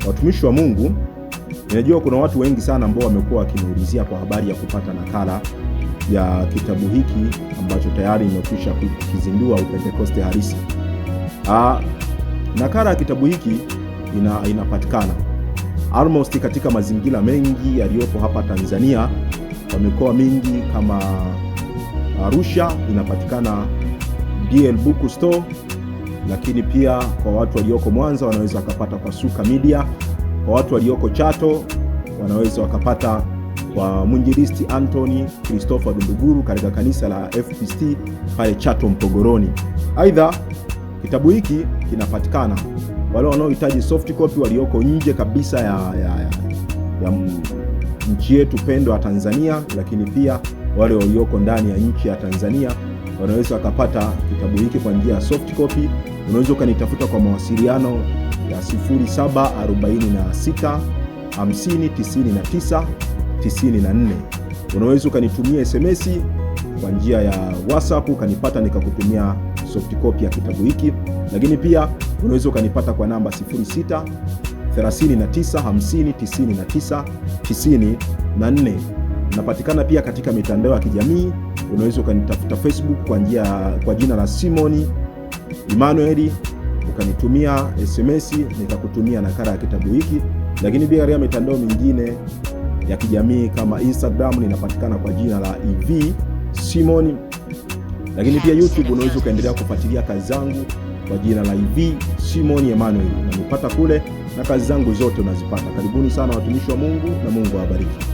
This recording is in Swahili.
Watumishi wa Mungu, ninajua kuna watu wengi sana ambao wamekuwa wakiniulizia kwa habari ya kupata nakala ya kitabu hiki ambacho tayari nimekwisha kukizindua, Upentekoste Halisi. Nakala ya kitabu hiki inapatikana almost katika mazingira mengi yaliyopo hapa Tanzania. Kwa mikoa mingi kama Arusha inapatikana DL Book Store, lakini pia kwa watu walioko Mwanza wanaweza wakapata kwa Suka Media. Kwa watu walioko Chato wanaweza wakapata kwa mwinjilisti Anthony Christopher Dunduguru katika kanisa la FPCT pale Chato Mpogoroni. Aidha, kitabu hiki kinapatikana wale wanaohitaji soft copy walioko nje kabisa ya nchi yetu pendo ya Tanzania, lakini pia wale walioko ndani ya nchi ya Tanzania wanaweza wakapata kitabu hiki kwa njia ya soft copy. Unaweza ukanitafuta kwa mawasiliano ya 0746 50 99 94. Unaweza ukanitumia SMS kwa njia ya WhatsApp ukanipata nikakutumia soft copy ya kitabu hiki, lakini pia unaweza ukanipata kwa namba 06 39 50 99 94. Napatikana pia katika mitandao ya kijamii. Unaweza ukanitafuta Facebook kwa jina la Simon Emmanuel, ukanitumia SMS nikakutumia nakala ya kitabu hiki. Lakini pia katika mitandao mingine ya kijamii kama Instagram ninapatikana kwa jina la EV Simon. Lakini pia YouTube unaweza ukaendelea kufuatilia kazi zangu kwa jina la EV Simon Emmanuel, unanipata kule na kazi zangu zote unazipata. Karibuni sana watumishi wa Mungu na Mungu awabariki.